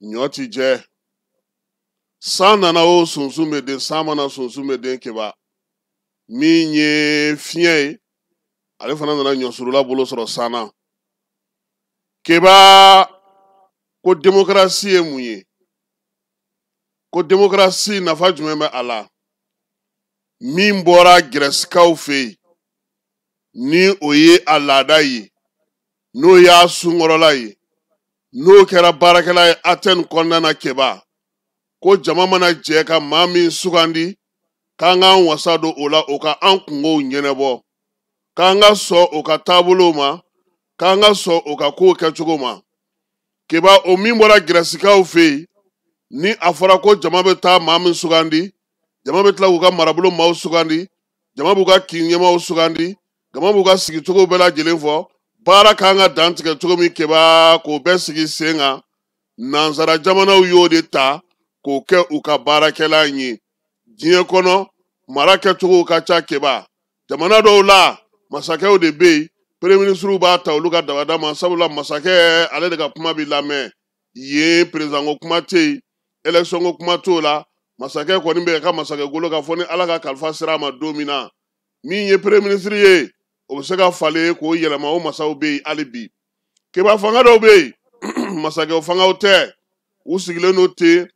ɲɔ ti jɛ san nana o sunsun bɛ den san mana sunsun bɛ den keba min ye fiɲɛ ye ale fana nana ɲɔsurula bolo sɔrɔ san na keba ko démocratie ye mun ye ko démocratie nafa jumɛn bɛ a la min bɔra gɛrɛsikaw fɛ yen ni o ye a laada ye n'o y'a sunkɔrɔla ye n'o kɛra baarakɛla ye Athènes kɔnɔna na keba ko jama mana jɛ ka maa min sugandi k'an k'an wasa don o la o ka an kungow ɲɛnabɔ k'an ka sɔn o ka taabolow ma k'an ka sɔn o ka kow kɛcogo ma keba o min bɔra gɛrɛsikaw fɛ yen ni a fɔra ko jama bɛ taa maa min sugandi jama bɛ tila k'u ka marabolo maaw sugandi jama b'u ka kin ɲɛmaaw sugandi jama b'u ka sigicogo bɛɛ lajɛlen fɔ baara kan ka dan tigɛ cogo min keba k'o bɛɛ sigi sen kan nansara jamanaw y'o de ta k'o kɛ u ka baarakɛla ye diɲɛ kɔnɔ mara kɛcogow ka ca keba jamana dɔw la masakɛw de bɛ yen premier ministre b'a ta olu ka dabada ma sabula masakɛ ale de ka kuma bɛ lamɛn yen président ko kuma tɛ yen élection ko kuma t'o la masakɛ kɔni bɛ ka masakɛ golo ka fɔ ni ala ka kalifa sera a ma don min na min ye premier ministre ye o bɛ se ka falen k'o yɛlɛma o masaw bɛ yen hali bi keba fanga dɔw bɛ yen masakɛw fangaw tɛ u sigilen don ten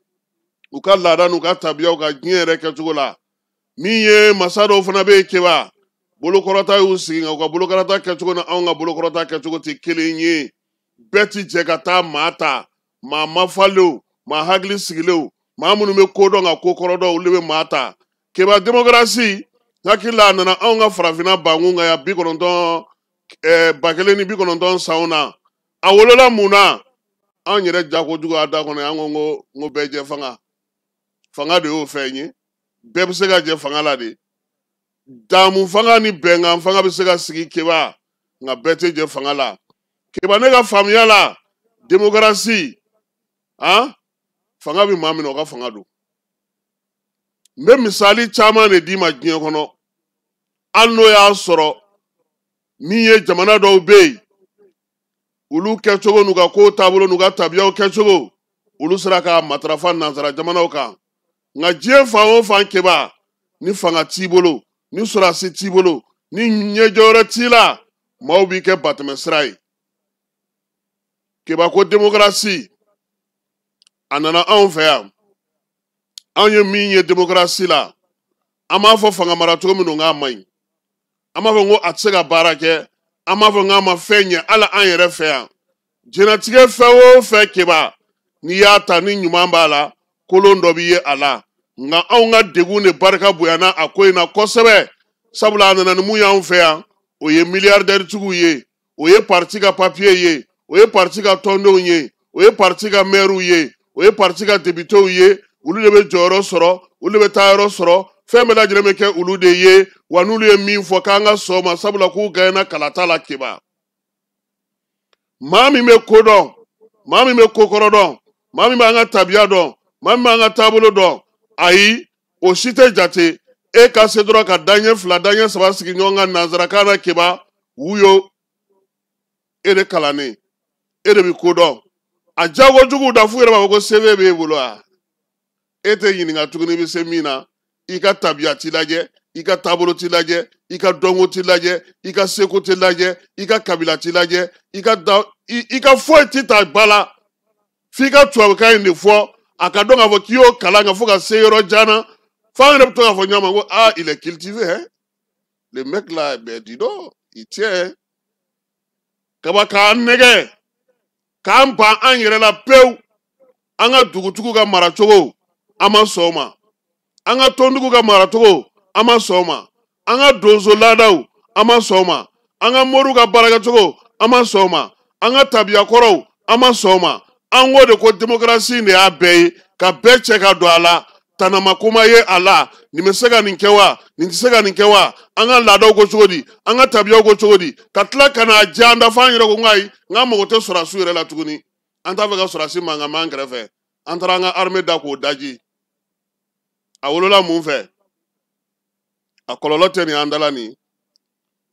u ka laada n'u ka tabiyaw ka diɲɛ yɛrɛ kɛcogo la min ye masa dɔw fana bɛ yen keba bolokɔrɔta y'u sigi nka u ka bolokɔrɔta kɛcogo na anw ka bolokɔrɔta kɛcogo tɛ kelen ye bɛɛ ti jɛ ka taa maa ta maa mafalenw maa hakili sigilenw maa minnu bɛ ko dɔn ka ko kɔrɔ dɔn olu bɛ maa ta keba démocratie hakili la a nana anw ka farafinna bankun kan yan 1990 sanw na a wolola mun na anw yɛrɛ jakojugu a da kɔnɔ an ko n ko bɛɛ jɛ fanga de y'o fɛn ye bɛɛ bɛ se ka jɛ fanga la de damu fanga ni bɛnkan fanga bɛ se ka sigi keba nka bɛɛ tɛ jɛ fanga la keba ne ka faamuya la démocratie fanga bɛ maa min na o ka fanga don n bɛ misali caman de d'i ma diɲɛ kɔnɔ hali n'o y'a sɔrɔ min ye jamana dɔw bɛ yen olu kɛcogo n'u ka kow taabolo n'u ka tabiyaw kɛcogo olu sera ka matarafa nansara jamanaw kan nka diɲɛ fan o fan keba ni fanga t'i bolo ni sɔrɔdasi t'i bolo ni ɲɛjɔ wɛrɛ t'i la maaw b'i kɛ batɛmɛsira ye keba ko démocratie a nana anw fɛ yan anw ye min ye démocratie la an b'a fɔ fanga mara cogo min k'a man ɲi an b'a fɔ ko a tɛ se ka baara kɛ an b'a fɔ k'a ma fɛn ɲɛ hali an yɛrɛ fɛ yan diɲɛlatigɛ fɛn o fɛn keba n'i y'a ta ni ɲuman b'a la kolon dɔ b'i ye a la nka anw ka degun de barika bonyana a ko in na kosɛbɛ sabula a nana ni mun y'anw fɛ yan o ye milliardaire tigiw ye o ye parti ka papier ye o ye parti ka tɔndenw ye o ye parti ka maire ye o ye parti ka députés ye olu de bɛ jɔyɔrɔ sɔrɔ olu de bɛ taa yɔrɔ sɔrɔ fɛn bɛɛ lajɛlen bɛ kɛ olu de ye wa n'olu ye min fɔ k'an ka sɔn o ma sabula k'u gagné kalata la keba maa min bɛ ko dɔn maa min bɛ ko kɔrɔ dɔn maa min b'an ka tabiya dɔn maa min b'an ka taabolo dɔn ayi o si tɛ jate e ka se dɔrɔn ka daɲɛ fila daɲɛ saba sigi ɲɔgɔn kan nanzarakan na keba wuyo e de kalannen e de bɛ ko dɔn a jagojuguw da f'u yɛrɛ b'a fɔ ko CV b'e bolo wa e tɛ ɲininka tuguni i bɛ se min na i ka tabiya t'i lajɛ i ka taabolo t'i lajɛ i ka dɔnko t'i lajɛ i ka seko t'i lajɛ i ka kabila t'i lajɛ i ka foyi t'i ta ba la f'i ka tubabukan in de fɔ a ka dɔn k'a fɔ k'i y'o kalan kan fo ka se yɔrɔ jan na f'an yɛrɛ bɛ to k'a fɔ ɲɔgɔn ma ko il est cultivé hein le mec là dis donc il tient kaba k'an nɛgɛ k'an ban an yɛrɛ la pewu an ka dugutigiw ka maracogo an ma sɔn o ma an ka tɔntigiw ka maracogo an ma sɔn o ma an ka donso laadaw an ma sɔn o ma an ka moriw ka baarakɛcogo an ma sɔn o ma an ka tabiyakɔrɔw an ma sɔn o ma an ko de ko démocratie de y'a bɛɛ ye ka bɛɛ cɛ ka don a la tanama kuma ye a la nin bɛ se ka nin kɛ wa nin tɛ se ka nin kɛ wa an ka laadaw ko cogo di an ka tabiyaw ko cogo di ka tila ka n'a diya an da f'an yɛrɛ ko ayi n k'an mago tɛ sɔrɔdasiw yɛrɛ la tuguni an t'a fɛ ka sɔrɔdasi mankan mɛn an kɛrɛfɛ an taara an ka armée da k'o daji a wolola mun fɛ a kɔlɔlɔ tɛ nin an dala nin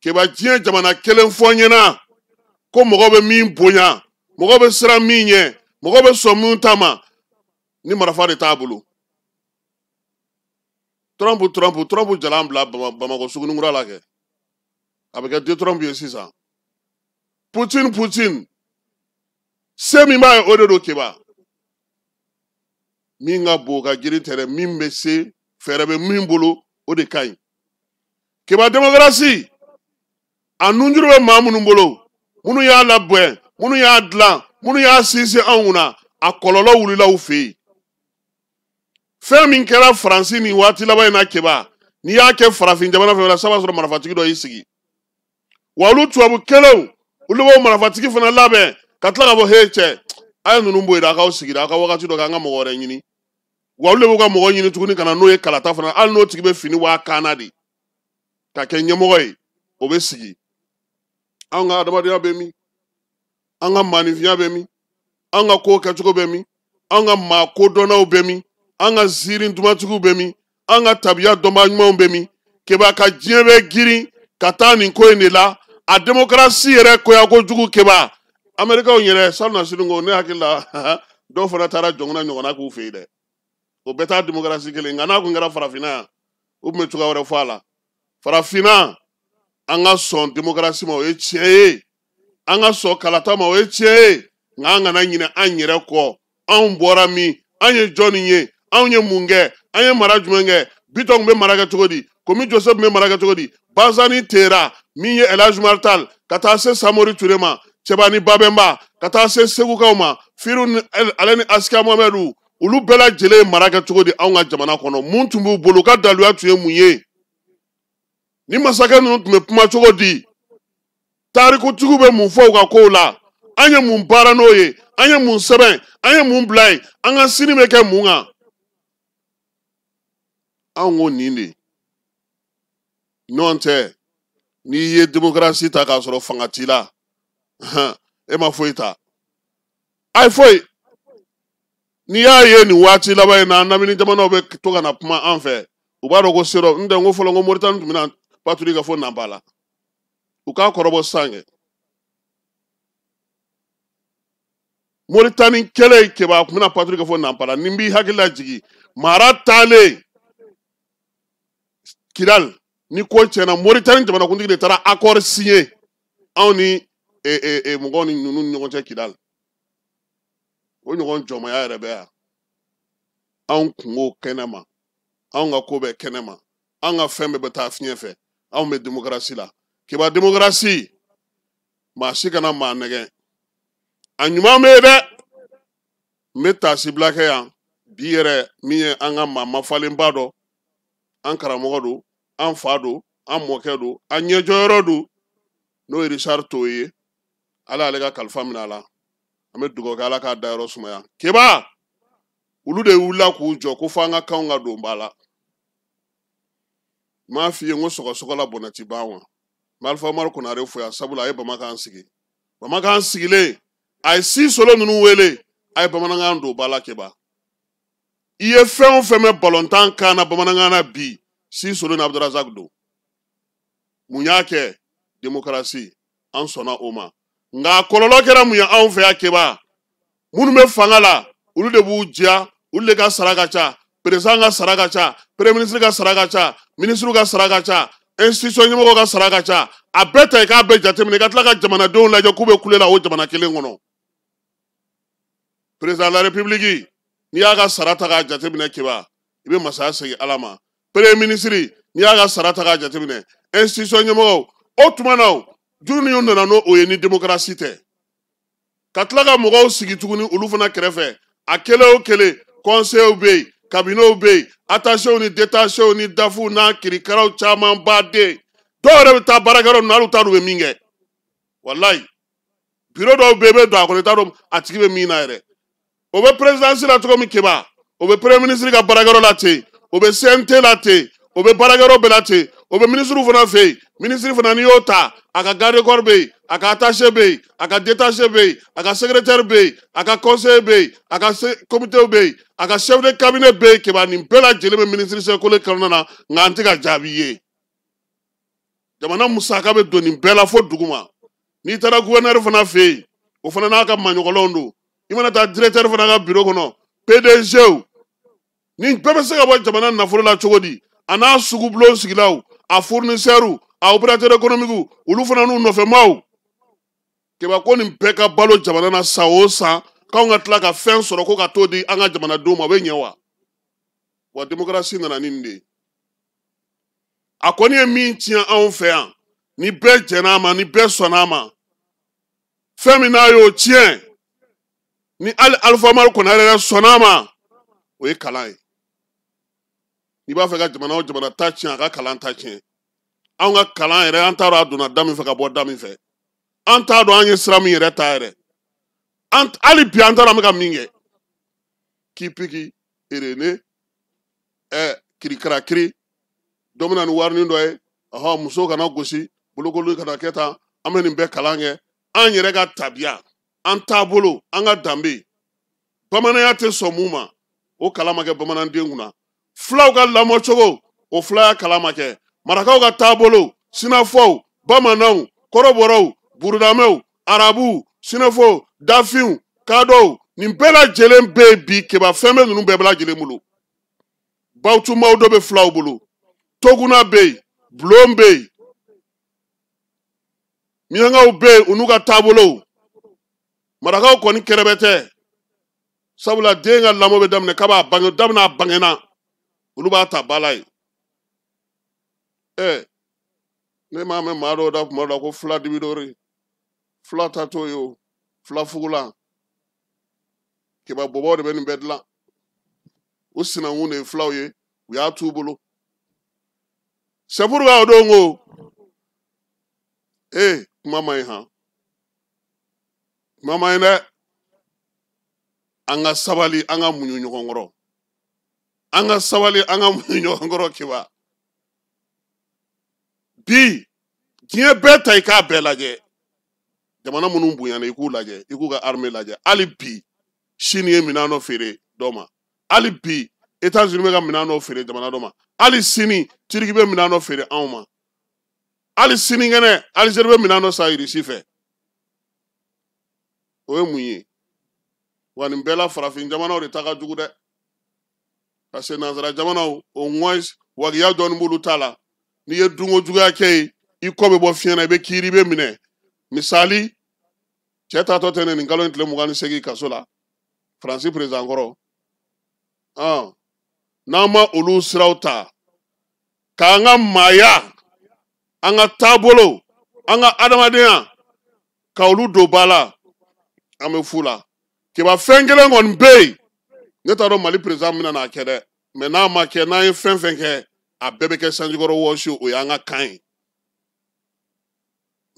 keba diɲɛ jamana kelen fɔ n ɲɛna ko mɔgɔ bɛ min bonya mɔgɔ bɛ siran min ɲɛ mɔgɔ bɛ sɔn mun ta ma ni marifa de t'a bolo. Trump jalan bila Bamako Sugunikura la kɛ. A bɛ kɛ de Trump ye sisan. Poutine se min b'a ye o de don Keba. Min ka bon ka girin tɛrɛ min bɛ se fɛɛrɛ bɛ min bolo o de ka ɲi. Keba démocratie a nunjuru bɛ maa minnu bolo minnu y'a labɛn minnu y'a dilan minnu y'a sinsin anw kunna a kɔlɔlɔ wulila u fɛ yen. Fɛn min kɛra Faransi nin waati laban in na Keba n'i y'a kɛ farafin jamana fɛ sisan b'a sɔrɔ marifatigi dɔ y'i sigi. Wa olu tubabu kɛlenw olu b'o marifatigi fana labɛn ka tila ka fɔ he cɛ a ye ninnu bɔ yen a k'aw sigi a ka wagati dɔ k'an ka mɔgɔ wɛrɛ ɲini. Wa olu de b'u ka mɔgɔ ɲini tuguni ka na n'o ye kalata fana hali n'o tigi bɛ fini waa kaana de ka kɛ ɲɛmɔgɔ ye o bɛ sigi. An ka adamadenya bɛ min an ka maanifinya bɛ min an ka ko kɛcogo bɛ min an ka maa kodɔnnaw bɛ min an ka ziiri dumatigiw bɛ min an ka tabiya dɔnbaa ɲumanw bɛ min Keba ka diɲɛ bɛ girin ka taa nin ko in de la a démocratie yɛrɛ koya kojugu Keba Amɛrikaw yɛrɛ sanu na sini ko ne hakili la dɔw fana taara jɔngɔnna ɲɔgɔnna k'u fɛ yen dɛ o bɛɛ taa démocratie kelen nka n'a kun kɛra farafinna yan u tun bɛ cogoya wɛrɛ fɔ a la farafinna an ka sɔn démocratie ma o ye tiɲɛ ye an ka sɔn kalata ma o ye tiɲɛ ye nka an kana ɲinɛ an yɛrɛ kɔ anw bɔra min an ye jɔnni ye anw ye mun kɛ an ye mara jumɛn kɛ Bitɔn bɛ mara kɛ cogo di Komi Joseph bɛ mara kɛ cogo di Bazani Tera min ye El Hadj Martal ka taa se Samori Ture ma Cɛbani Babɛnba ka taa se Segukaw ma Firu ale ni Askia Mohamɛdu olu bɛɛ lajɛlen mara kɛ cogo di anw ka jamana kɔnɔ mun tun b'u bolo ka daluya tun ye mun ye ni masakɛ ninnu tun bɛ kuma cogo di tarikutigiw bɛ mun fɔ u ka kow la an ye mun baara n'o ye an ye mun sɛbɛn an ye mun bila yen an ka sini bɛ kɛ mun kan anw ko nin de ɲɔgɔn tɛ n'i ye démocratie ta k'a sɔrɔ fanga t'i la e ma foyi ta a ye foyi n'i y'a ye nin waati laban in na namini jamanaw bɛ to ka na kuma an fɛ u b'a dɔn ko serɔ n tɛ n ko fɔlɔ n ko Moritani tun bɛna patrouille kɛ fo Nampala u k'a kɔrɔbɔ sisan kɛ Moritani kɛlɛ Keba a tun bɛna patrouille kɛ fo Nampala nin b'i hakili la jigin mara taalen Kidal ni ko tiɲɛna Moritani jamanakuntigi de taara accord signé anw ni mɔgɔw ni ninnu ni ɲɔgɔn cɛ Kidal o ɲɔgɔn jɔnmaya yɛrɛ bɛ yan anw kungo kɛnɛ ma anw ka ko bɛ kɛnɛ ma anw ka fɛn bɛɛ bɛ taa fiɲɛ fɛ anw bɛ démocratie la Keba démocratie maa si kana maa nɛgɛ a ɲuman bɛ yen dɛ n bɛ taasi bila kɛ yan bi yɛrɛ min ye an ka maa mafalenba dɔ an karamɔgɔ don an fa don an mɔkɛ don an ɲɛjɔyɔrɔ don n'o ye Richard Toye ye ala y'ale ka kalifa minɛ a la an bɛ dugawu kɛ ala k'a dayɔrɔ sumaya Keba olu de wulila k'u jɔ ko fo an ka kanw ka don ba la n m'a f'i ye n ko sɔgɔsɔgɔla bɔnɛ ti ban wa n bɛ Alifa Umaru Konare fo yan sabula a ye Bamakan sigi Bamakan sigilen a ye si solo ninnu wele a ye bamanankan don ba la Keba i ye fɛn o fɛn mɛn balontan kan na bamanankan na bi si solo ni Abdrazak don mun y'a kɛ démocratie an sɔnna o ma nka a kɔlɔlɔ kɛra mun ye anw fɛ yan Keba minnu bɛ fanga la olu de b'u diya olu de ka sara ka ca président ka sara ka ca premier ministre ka sara ka ca ministre ka sara ka ca institution ɲɛmɔgɔw ka sara ka ca a bɛɛ ta i k'a bɛɛ jateminɛ i ka tila ka jamanadenw lajɛ k'u bɛ kule la o jamana kelen kɔnɔ président de la république n'i y'a ka sara ta k'a jateminɛ Keba i bɛ masaya segin ala ma premier ministre n'i y'a ka sara ta k'a jateminɛ institution ɲɛmɔgɔw o tuma na juru ni nana n'o ye ni démocratie tɛ ka tila ka mɔgɔw sigi tuguni olu fana kɛrɛfɛ a kelen o kelen conseils bɛ yen cabinets bɛ yen attachés ni détachés ni dafu n'a kirikaraw caman baden dɔw yɛrɛ bɛ taa baarakɛyɔrɔ ninnu hali u t'a dɔn u bɛ min kɛ walayi bureau dɔw bɛ yen i bɛ don a kɔnɔ i t'a dɔn a tigi bɛ min na yɛrɛ o bɛ présidence la cogo min Keba o bɛ premier ministre ka baarakɛyɔrɔ la ten o bɛ CNT la ten o bɛ baarakɛyɔrɔ bɛɛ la ten o bɛ ministre fana fɛ yen ministre fana n'i y'o ta a ka garde corps bɛ yen a ka attaché bɛ yen a ka détaché bɛ yen a ka secrétaire bɛ yen a ka conseiller bɛ yen a ka comité bɛ yen a ka chef de cabinet bɛ yen Keba nin bɛɛ lajɛlen bɛ ministre sɛkole kɔnɔna na nka an tɛ ka jaabi ye jamana musaka bɛ don nin bɛɛ la fo dugu ma n'i taara gouverneur fana fɛ yen o fana n'a ka maɲɔgɔnlenw don i mana taa directeur fana ka bureau kɔnɔ PDG ni bɛɛ bɛ se ka bɔ jamana nafolo la cogo di a n'a sugubulon sigilaw a fournisseur a opérateur économique olu fana n'u nɔfɛmaw keba ko nin bɛɛ ka balo jamana na san o san k'anw ka tila ka fɛn sɔrɔ ko ka t'o di an ka jamanadenw ma o bɛ ɲɛ wa démocratie nana ni nin de ye a kɔni ye min tiɲɛ anw fɛ yan ni bɛɛ jɛn'a ma ni bɛɛ sɔnn'a ma fɛn min n'a y'o tiɲɛ ni hali Alifa Umaru Konare yɛrɛ sɔnn'a ma o ye kalan ye n'i b'a fɛ ka jamana o jamana ta tiɲɛ a ka kalan ta tiɲɛ anw ka kalan yɛrɛ an t'a dɔn a donna da min fɛ ka bɔ da min fɛ an t'a dɔn an ye sira min yɛrɛ ta yɛrɛ hali bi an t'a dɔn an bɛ ka min kɛ kipiki erene kirikarakiri dɔ bɛna ni warinin dɔ ye muso kana gosi bolokoli kana kɛ tan an bɛ nin bɛɛ kalan kɛ an yɛrɛ ka tabiya an taabolo an ka danbe bamananya tɛ sɔn mun ma o kalan ma kɛ bamananden kunna fulaw ka lamɔcogo o fulaya kalan ma kɛ marakaw ka taabolo sinafɔw bamananw kɔrɔbɔrɔw burudamɛw arabuw sinafɔw dafinw kadɔw nin bɛɛ lajɛlen bɛ yen bi keba fɛn bɛ ninnu bɛɛ lajɛlen bolo bawutumaw dɔ bɛ fulaw bolo toguna bɛ yen bulon bɛ yen miyankaw bɛ yen u n'u ka taabolow marakaw kɔni kɛrɛbɛ tɛ sabula den ka lamɔ bɛ daminɛ k'a b'a daminɛ a bangena olu b'a ta ba la ye ne m'a mɛn maa dɔw da kuma dɔ la ko fula dibidori fula ta t'o ye o fula fugulan keba bɔbɔw de bɛ nin bɛɛ dilan u sinankun de ye fulaw ye u y'a t'u bolo c'est pourquoi o don ko kuma man ɲi han kuma man ɲi dɛ an ka sabali an ka muɲu ɲɔgɔn kɔrɔ an ka sabali an ka muɲu ɲɔgɔn kɔrɔ keba bi diɲɛ bɛɛ ta i k'a bɛɛ lajɛ jamana minnu bonyana i k'u lajɛ i k'u ka armée lajɛ hali bi Chine ye minɛn dɔ feere dɔ ma hali bi États-Unis bɛ ka minɛn dɔ feere jamana dɔ ma hali sini Turki bɛ minɛn dɔ feere anw ma hali sinikɛnɛ Algérie bɛ minɛn dɔ san Russie fɛ o ye mun ye wa nin bɛɛ la farafin jamanaw de ta ka jugu dɛ parce que nanzara jamanaw au moins wagiya dɔɔni b'olu ta la n'i ye dunko juguya kɛ yen i kɔ bɛ bɔ fiɲɛ na i bɛ kiiri i bɛ minɛ misali cɛ taatɔ tɛ ne nin kalo in tile 28 kaso la Faransi président kɔrɔ n'an ma olu siraw ta k'an ka maaya an ka taabolo an ka adamadenya ka olu don ba la an bɛ fu la keba fɛn kelen kɔni bɛ yen ne t'a dɔn Mali président bɛna n'a kɛ dɛ mais n'a ma kɛ n'an ye fɛn fɛn kɛ a bɛɛ bɛ kɛ sanjikɔrɔ wɔsi o y'an ka kan ye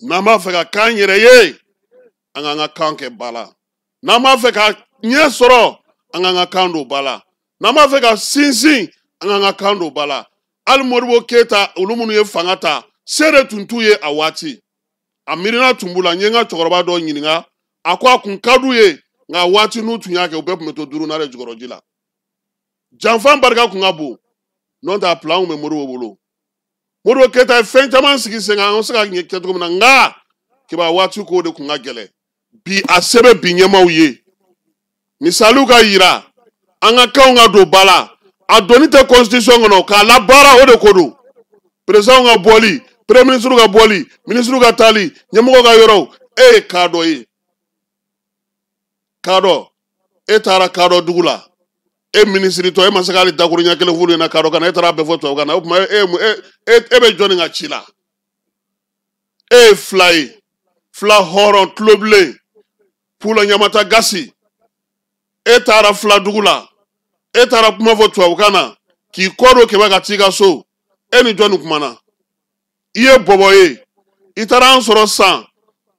n'an b'a fɛ ka kan yɛrɛ ye an k'an ka kan kɛ ba la n'an b'a fɛ ka ɲɛ sɔrɔ an k'an ka kan don ba la n'an b'a fɛ ka sinsin an k'an ka kan don ba la hali Modibo Keyita olu minnu ye fanga ta se de tun t'u ye a waati a miirina tun b'u la n ye n ka cɛkɔrɔba dɔ ɲininka a ko a kun ka d'u ye nka waati n'u tun y'a kɛ u bɛɛ tun bɛ to duuru n'ale jukɔrɔji la janfan barika kun ka bon n'o tɛ a plan kun bɛ Modibo bolo Modibo Keyita ye fɛn caman sigi sen kan an bɛ se ka kɛ cogo min na nka keba waati k'o de kun ka gɛlɛn bi a se bɛ bi ɲɛmaaw ye misaliw ka yira an ka kanw ka don ba la a donni tɛ constitution kɔnɔ k'a labaara o de ko don président ka bɔli premier ministre ka bɔli ministre ka taali ɲɛmɔgɔ ka yɔrɔw e ye cas dɔ ye cas dɔ e taara cas dɔ dugu la e ministre tɔ e ma se k'ale dakuru ɲɛ kelen f'olu ɲɛna cas dɔ kan na e taara bɛɛ fɔ tubabukan na o tuma e bɛ jɔnni ka ci la e ye fila ye fila hɔrɔn tulobilen Pula Ɲamata Gasi e taara fila dugu la e taara kuma fɔ tubabukan na k'i kɔ don kɛmɛ ka t'i ka so e ni jɔnni kumana i ye bɔbɔ ye i taara an sɔrɔ san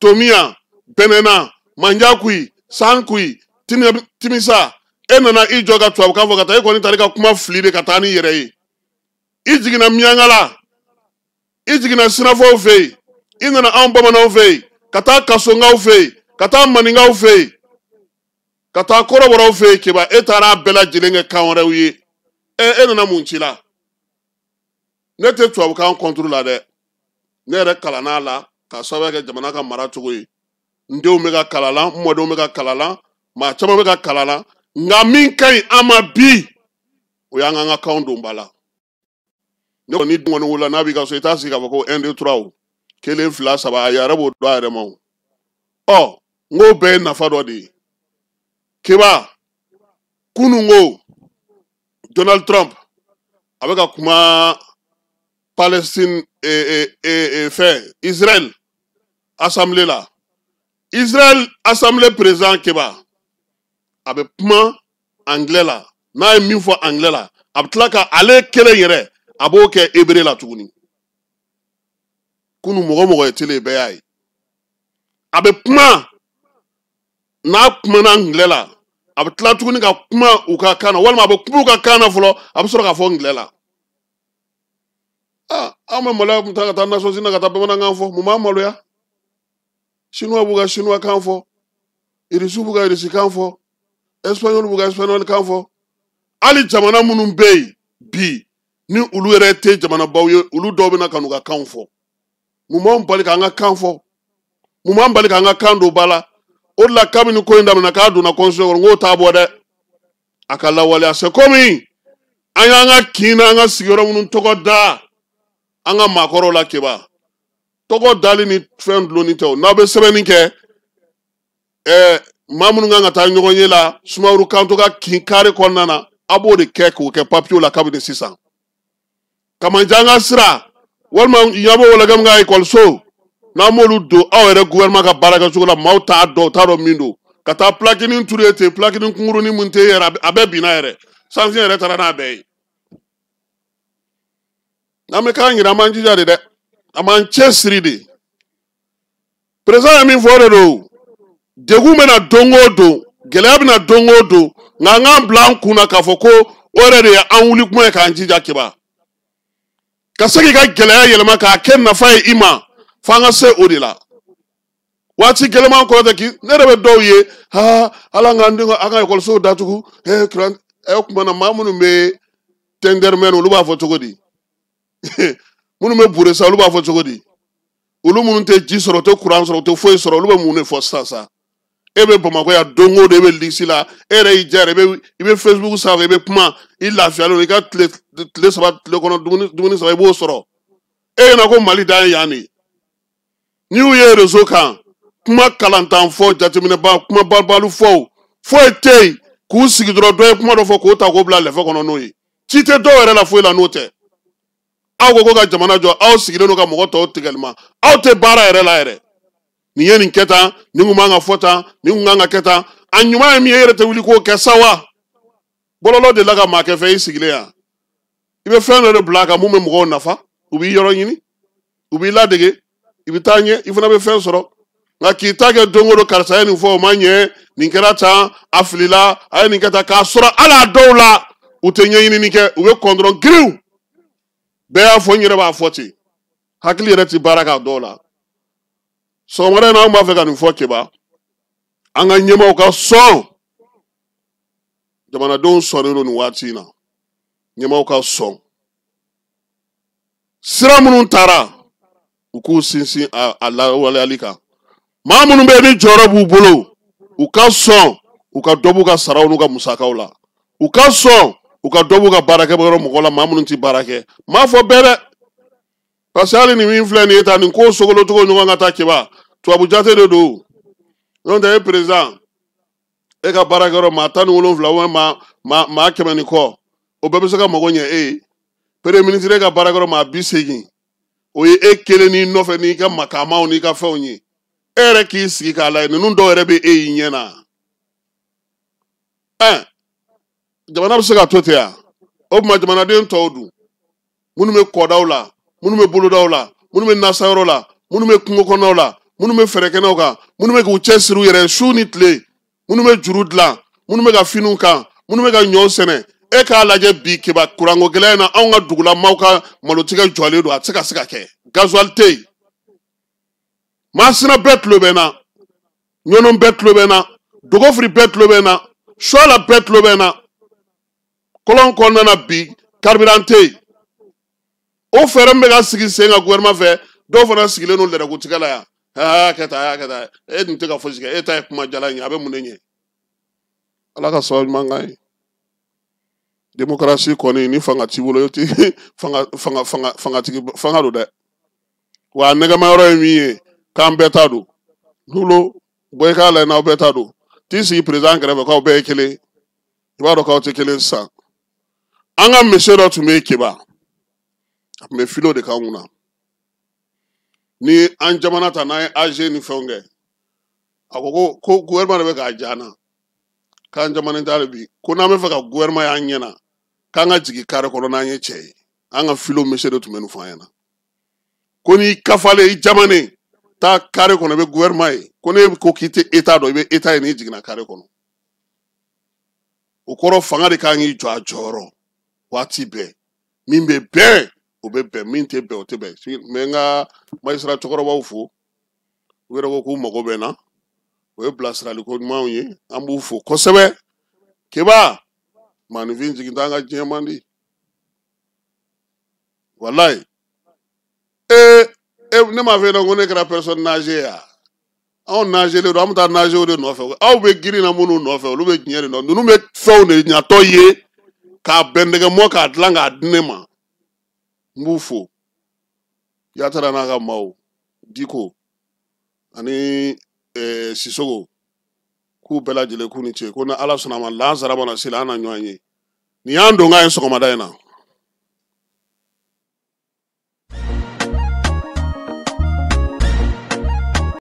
Tomiya Bɛnɛna Manjakui Sankui Timisa e nana i jɔ ka tubabukan fɔ ka taa e kɔni taara i ka kuma fili de ka taa ni yɛrɛ ye i jiginna Miyankala i jiginna Sinafɔw fɛ yen i nana anw bamananw fɛ yen ka taa Kasongaw fɛ yen ka taa Maninkaw fɛ yen ka taa kɔrɔbɔrɔw fɛ yen keba e taara a bɛɛ lajɛlen kɛ kan wɛrɛw ye e nana mun ci la ne tɛ tubabukan contre la dɛ ne yɛrɛ kalanna la ka sababu kɛ jamana ka mara cogo ye n denw bɛ ka kalan la n mɔdenw bɛ ka kalan la ma caman bɛ ka kalan na nka min ka ɲi an ma bi o y'an ka kan don ba la ne kɔni kɔni wula n'a b'i ka so i t'a sigi k'a fɔ ko 1 2 3 o 1 2 3 a yɛrɛ b'o dɔn a yɛrɛ ma o ɔ n k'o bɛɛ ye nafa dɔ de ye keba kunun ko Donald Trump a bɛ ka kuma Palestine fɛ Israël assemblée la Israël assemblée président keba a bɛ kuma anglais la n'a ye min fɔ anglais la a bɛ tila ka ale kelen yɛrɛ a b'o kɛ hébreu la tuguni kunu mɔgɔ mɔgɔ ye tele bɛɛ y'a ye a bɛ kuma n'a kumana anglais la a bɛ tila tuguni ka kuma u ka kan na walima a bɛ kuma u ka kan na fɔlɔ a bɛ sɔrɔ ka fɔ anglais la an bɛ maloya kun taa ka taa Nations Unies ka taa bamanankan fɔ mun b'an maloya chinois b'u ka chinois kan fɔ irisi b'u ka irisi kan fɔ espagnol b'u ka espagnol kan fɔ hali jamana minnu bɛ yen bi ni olu yɛrɛ tɛ jamanabaw ye olu dɔw bɛna ka n'u ka kan fɔ mun b'an bali k'an ka kan fɔ mun b'an bali k'an ka kan don ba la o de la kabini ko in daminɛ k'a donna constitution kɔnɔ n k'o t'a bɔ dɛ a ka lawaleya c'est comme an y'an ka kin n'an ka sigiyɔrɔ minnu tɔgɔ da an ka maakɔrɔw la keba tɔgɔ dali ni fɛn dulonni tɛ o n'aw bɛ sɛbɛnni kɛ maa minnu kan ka taa ɲɔgɔn ye la Sumaworo Kanto ka kin kari kɔnɔna na a b'o de kɛ k'o kɛ papiyew la kabini sisan Kamanjan ka sira walima Yabo Wɛlɛkɛmu ka ekɔliso n'an m'olu don aw yɛrɛ gouvernement ka baarakɛcogo la maaw t'a dɔn u t'a dɔn min don ka taa plakinin turu yen ten plakinin kunkurunin mun tɛ yɛrɛ a bɛɛ binna yɛrɛ sanction yɛrɛ taara n'a bɛɛ ye n'an bɛ k'an yɛrɛ an b'an jija de dɛ an b'an cɛsiri de président ye min fɔ o de don degun bɛna don o don gɛlɛya bɛna don o don nka an k'an bila an kun na k'a fɔ ko o yɛrɛ de ye an wuli kuma ye k'an jija keba ka se k'i ka gɛlɛya yɛlɛma k'a kɛ nafa ye i ma f'an ka se o de la waati gɛlɛman kɔrɔ tɛ k'i ne yɛrɛ bɛ dɔw ye ala an ka ekɔlisow datugu kuma na maa minnu bɛ tɛndɛrimɛni olu b'a fɔ cogo di minnu bɛ buresa olu b'a fɔ cogo di olu minnu tɛ ji sɔrɔ u tɛ kuran sɔrɔ u tɛ foyi sɔrɔ olu bɛ mun de fɔ sisan e bɛ Bamakɔ yan don o don e bɛ lisi la e yɛrɛ y'i diya i bɛ Facebook sanfɛ i bɛ kuma i lafiyalen i ka tile saba tile kɔnɔ dumuni saba i b'o sɔrɔ e ɲɛna ko Mali dan ye yan de n'i y'u ye réseau kan kuma kalantan fɔ jateminɛba kuma balibali fɔ foyi tɛ yen k'u sigi dɔrɔn dɔ ye kuma dɔ fɔ k'o ta k'o bila lɛfɛ kɔnɔ n'o ye ci tɛ dɔw yɛrɛ la foyi la n'o tɛ aw ko ka jamana jɔ aw sigilen don ka mɔgɔ tɔw tigɛli ma aw tɛ baara yɛrɛ la yɛrɛ nin ye nin kɛ tan nin kun man ka fɔ tan nin kun kan ka kɛ tan a ɲuman ye min ye e yɛrɛ tɛ wuli k'o kɛ sa wa bɔlɔlɔ de la ka maa kɛ fɛn i sigilen yan i bɛ fɛn dɔ de bila a kan mun bɛ mɔgɔw nafa u b'i yɔrɔ ɲini u b'i ladege i bɛ taa ɲɛ i fana bɛ fɛn sɔrɔ nka k'i ta kɛ don o don karisa ye nin fɔ o ma ɲɛ nin kɛra tan a filila a ye nin kɛ tan k'a sɔrɔ hali a dɔw la u tɛ ɲɛɲinini kɛ u bɛ kɔn dɔrɔn giriw bɛɛ y'a fɔ n yɛrɛ b'a fɔ ten hakili yɛrɛ ti baara k'a dɔw la sɔgɔmada in na an b'a fɛ ka nin fɔ keba an ka ɲɛmaaw ka sɔn jamanadenw sɔnnen don nin waati in na ɲɛmaaw ka sɔn sira minnu taara u k'u sinsin a lawaleyali kan maa minnu bɛ yen ni jɔyɔrɔ b'u bolo u ka sɔn u ka dɔ b'u ka saraw n'u ka musakaw la u ka sɔn u ka dɔ b'u ka baarakɛyɔrɔ mɔgɔw la maa minnu tɛ baara kɛ m'a fɔ bɛɛ dɛ parce que hali nin min filɛ nin ye tan nin ko sogolocogo ɲɔgɔn ka taa keba tubabu jate de don n'o tɛ e président e ka baarakɛyɔrɔ maa 17 walima maa 100 ni kɔ o bɛɛ bɛ se ka mago ɲɛ e ye premier ministre e ka baarakɛyɔrɔ maa 80 o ye e kelen n'i nɔfɛ n'i ka makaamaw n'i ka fɛnw ye e yɛrɛ k'i sigi k'a lajɛ ninnu dɔw yɛrɛ bɛ e y'i ɲɛ na jamana bɛ se ka to ten yan o tuma jamanaden tɔw dun minnu bɛ kɔdaw la minnu bɛ bolodaw la minnu bɛ nasayɔrɔ la minnu bɛ kungo kɔnɔnaw la minnu bɛ fɛɛrɛkɛnɛw kan minnu bɛ k'u cɛsiri u yɛrɛ su ni tile minnu bɛ juru dilan minnu bɛ ka finiw kan minnu bɛ ka ɲɔw sɛnɛ e k'a lajɛ bi keba kuranko gɛlɛya in na anw ka dugulamaw ka malotigɛ jɔlen don a tɛ se ka kɛ gasoil tɛ yen masina bɛɛ tulo bɛ n na ɲɔnɔ bɛɛ tulo bɛ n na dogofiri bɛɛ tulo bɛ n na suwala bɛɛ tulo bɛ n na kɔlɔn kɔnɔna na bi carburant tɛ yen o fɛɛrɛ min bɛ ka sigi sen kan gouvernement fɛ dɔw fana sigilen don lɛrɛkutigɛ la yan kɛ tan e dun tɛ ka fosi kɛ e ta ye kuma jalan ye a bɛ mun de ɲɛ ala ka sababu ɲuman k'an ye démocratie kɔni ni fanga t'i bolo fanga don dɛ wa a nɛgɛmayɔrɔ ye min ye k'an bɛɛ ta don n'ulo bɔ i k'a lajɛ n'aw bɛɛ ta don t'i sigi président kɛrɛfɛ k'aw bɛɛ ye kelen i b'a dɔn k'aw tɛ kelen sisan an ka monsieur dɔ tun bɛ Keba a tun bɛ filo de k'an kunna ni an jamana ta n'an ye AG ni fɛnw kɛ a ko gouvernement de bɛ k'a diya na k'an jamana t'a bi ko n'an bɛ fɛ ka gouvernement y'an ɲɛna k'an ka jigin carré kɔnɔ n'an ye cɛ ye an ka filo monsieur de tun bɛ nin fɔ an ɲɛna ko n'i kafalen i jamanen taa carré kɔnɔ i bɛ gouvernement ye ko ne ko k'i tɛ état dɔn i bɛ état ye n'i jiginna carré kɔnɔ o kɔrɔ fanga de kan k'i jɔ a jɔyɔrɔ waati bɛɛ min bɛ bɛn o bɛ bɛn min tɛ bɛn o tɛ bɛn n bɛ n ka magistrat cɛkɔrɔbaw fo u yɛrɛ ko k'u mago bɛ n na o ye bilasiraliko ɲumanw ye an b'u fo kosɛbɛ Keba maanifin jigin t'an ka diɲɛ man di walayi ne m'a fɔ e ɲɛna ko ne kɛra personne nager ya anw nagelen don an bɛ taa nager de nɔfɛ aw bɛ girin na minnu nɔfɛ olu bɛ diɲɛ de nɔfɛ ninnu bɛ fɛnw de ɲatɔ ye k'a bɛn nɛgɛmɔ k'a dilan k'a di ne ma n b'u fo Yatara n'a ka maaw Diko ani Sisoko k'u bɛɛ lajɛlen k'u ni ce ko ni Ala sɔnna a ma lansara mana seli an na ɲɔgɔn ye nin y'an don k'a ye sɔgɔmada in na